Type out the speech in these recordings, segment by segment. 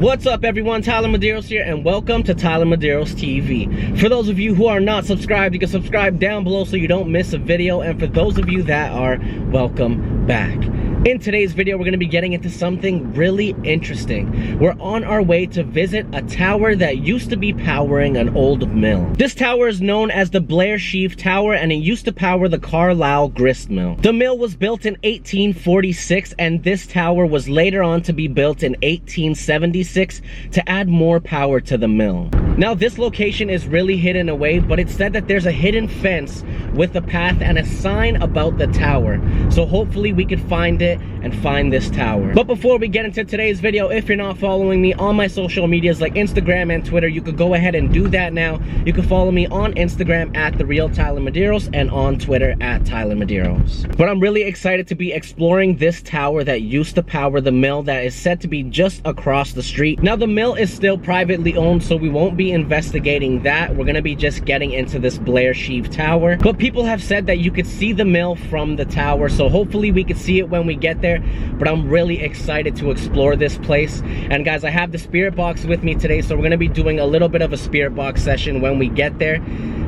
What's up everyone, Tyler Medeiros here and welcome to TylerMedeirosTV. For those of you who are not subscribed, you can subscribe down below so you don't miss a video, and for those of you that are, welcome back. In today's video, we're going to be getting into something really interesting. We're on our way to visit a tower that used to be powering an old mill. This tower is known as the Blair Sheaf Tower, and it used to power the Carlisle grist mill. The mill was built in 1846, and this tower was later on to be built in 1876 to add more power to the mill. Now, this location is really hidden away, but it's said that there's a hidden fence with a path and a sign about the tower. So hopefully we could find it and find this tower. But before we get into today's video, if you're not following me on my social medias like Instagram and Twitter, you could go ahead and do that now. You can follow me on Instagram at @TheRealTylerMedeiros and on Twitter at TylerMedeiros. But I'm really excited to be exploring this tower that used to power the mill that is said to be just across the street. Now, the mill is still privately owned, so we won't be investigating that. We're gonna be just getting into this Blair Sheaf Tower. But people have said that you could see the mill from the tower, so hopefully we could see it when we get there. But I'm really excited to explore this place. And guys, I have the spirit box with me today, so we're gonna be doing a little bit of a spirit box session when we get there.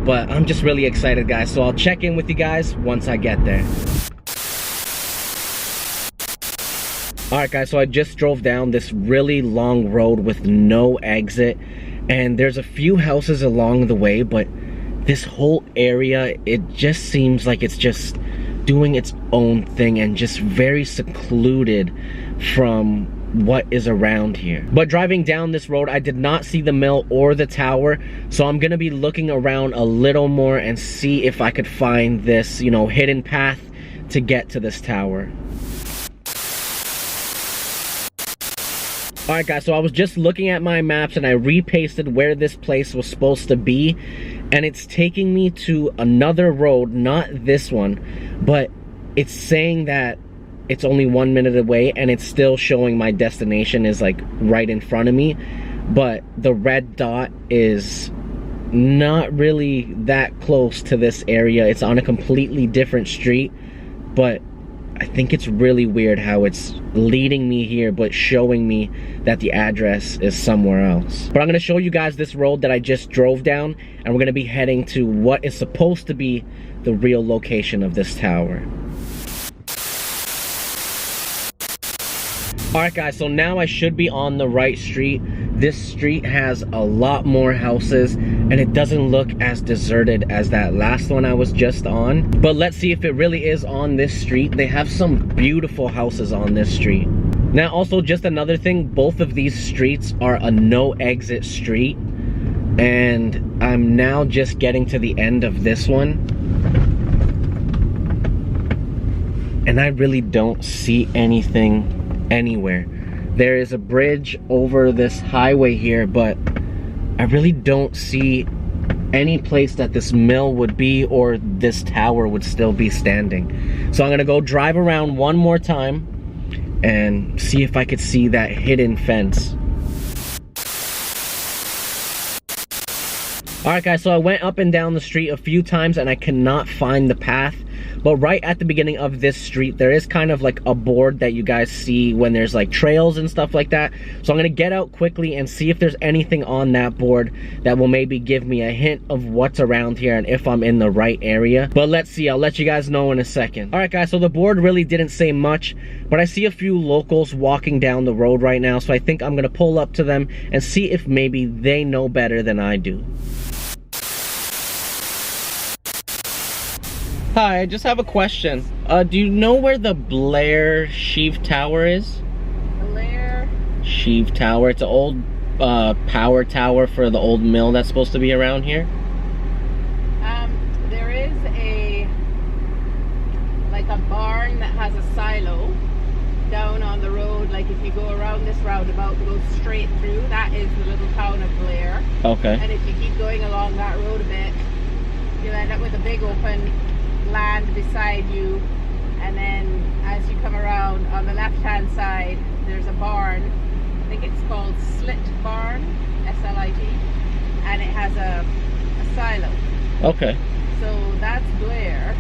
But I'm just really excited, guys, so I'll check in with you guys once I get there. Alright guys, so I just drove down this really long road with no exit, and there's a few houses along the way, but this whole area, it just seems like it's just doing its own thing and just very secluded from what is around here. But driving down this road, I did not see the mill or the tower, so I'm gonna be looking around a little more and see if I could find this, you know, hidden path to get to this tower. Alright guys, so I was just looking at my maps and I repasted where this place was supposed to be, and it's taking me to another road, not this one, but it's saying that it's only 1 minute away, and it's still showing my destination is like right in front of me, but the red dot is not really that close to this area. It's on a completely different street, but I think it's really weird how it's leading me here but showing me that the address is somewhere else. But I'm going to show you guys this road that I just drove down, and we're going to be heading to what is supposed to be the real location of this tower. Alright guys, so now I should be on the right street. This street has a lot more houses, and it doesn't look as deserted as that last one I was just on. But let's see if it really is on this street. They have some beautiful houses on this street. Now also, just another thing, both of these streets are a no exit street, and I'm now just getting to the end of this one, and I really don't see anything anywhere. There is a bridge over this highway here, but I really don't see any place that this mill would be or this tower would still be standing. So I'm gonna go drive around one more time and see if I could see that hidden fence. Alright guys, so I went up and down the street a few times and I cannot find the path. But right at the beginning of this street, there is kind of like a board that you guys see when there's like trails and stuff like that. So I'm gonna get out quickly and see if there's anything on that board that will maybe give me a hint of what's around here and if I'm in the right area. But let's see, I'll let you guys know in a second. Alright guys, so the board really didn't say much, but I see a few locals walking down the road right now, so I think I'm gonna pull up to them and see if maybe they know better than I do. Hi, I just have a question. Do you know where the Blair Sheaf Tower is? Blair Sheaf Tower. It's an old power tower for the old mill that's supposed to be around here. There is like a barn that has a silo down on the road. Like if you go around this roundabout and go straight through, that is the little town of Blair. Okay. And if you keep going along that road a bit, you'll end up with a big open land beside you, and then as you come around on the left hand side, there's a barn. I think it's called Slit Barn, S-L-I-T, and it has a silo. Okay. So that's Blair.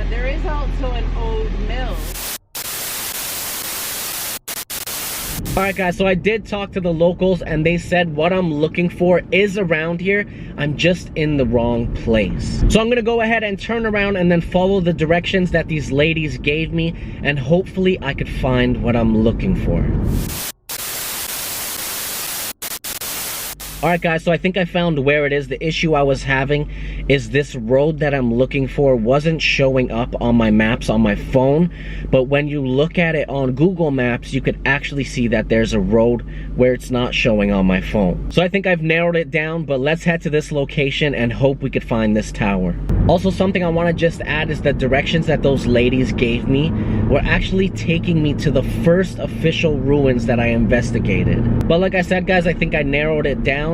There is also an old mill. Alright guys, so I did talk to the locals and they said what I'm looking for is around here. I'm just in the wrong place. So I'm gonna go ahead and turn around and then follow the directions that these ladies gave me, and hopefully I could find what I'm looking for. Alright guys, so I think I found where it is. The issue I was having is this road that I'm looking for wasn't showing up on my maps on my phone, but when you look at it on Google Maps, you could actually see that there's a road where it's not showing on my phone. So I think I've narrowed it down, but let's head to this location and hope we could find this tower. Also, something I want to just add is the directions that those ladies gave me were actually taking me to the first official ruins that I investigated. But like I said guys, I think I narrowed it down,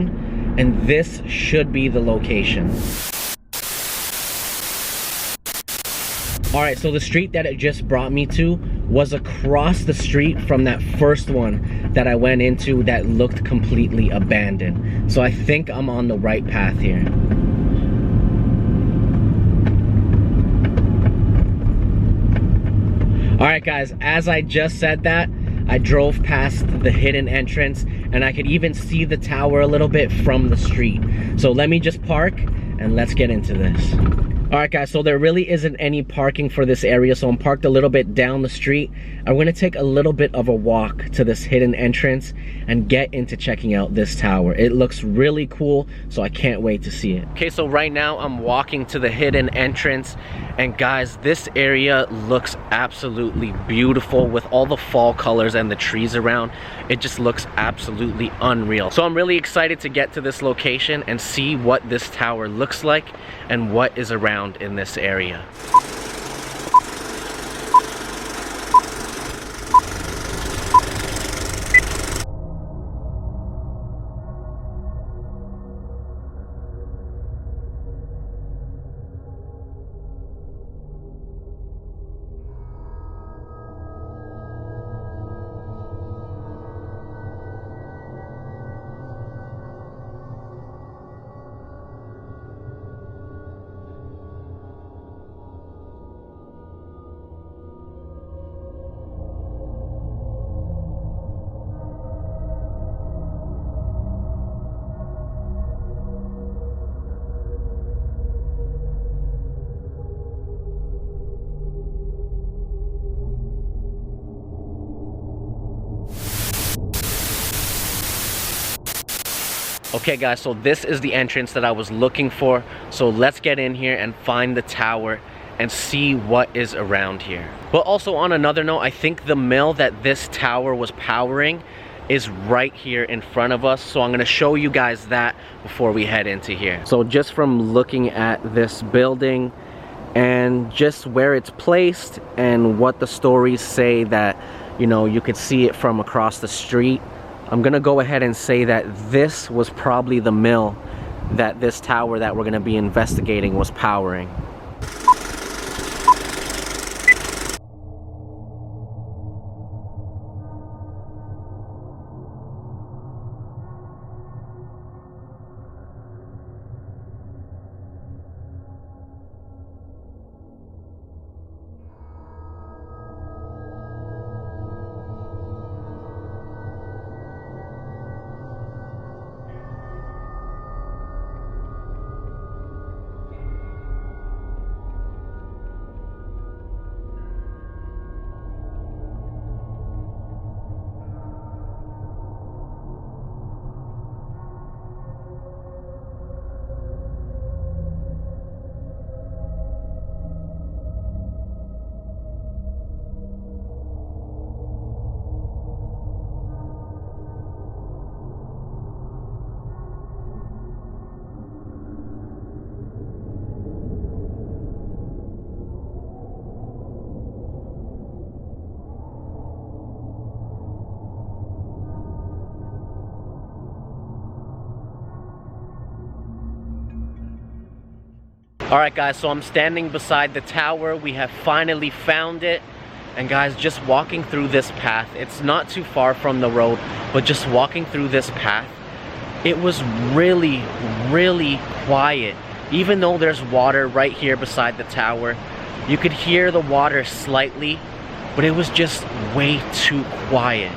and this should be the location. Alright, so the street that it just brought me to was across the street from that first one that I went into that looked completely abandoned. So I think I'm on the right path here. Alright guys, as I just said that, I drove past the hidden entrance and I could even see the tower a little bit from the street. So let me just park and let's get into this. Alright guys, so there really isn't any parking for this area, so I'm parked a little bit down the street. I'm going to take a little bit of a walk to this hidden entrance and get into checking out this tower. It looks really cool, so I can't wait to see it. Okay, so right now I'm walking to the hidden entrance, and guys, this area looks absolutely beautiful with all the fall colors and the trees around. It just looks absolutely unreal. So I'm really excited to get to this location and see what this tower looks like and what is around in this area. Okay guys, so this is the entrance that I was looking for. So let's get in here and find the tower and see what is around here. But also on another note, I think the mill that this tower was powering is right here in front of us. So I'm gonna show you guys that before we head into here. So just from looking at this building and just where it's placed and what the stories say that, you know, you could see it from across the street, I'm gonna go ahead and say that this was probably the mill that this tower that we're gonna be investigating was powering. Alright guys, so I'm standing beside the tower. We have finally found it. And guys, just walking through this path, it's not too far from the road, but just walking through this path, it was really, really quiet. Even though there's water right here beside the tower, you could hear the water slightly, but it was just way too quiet.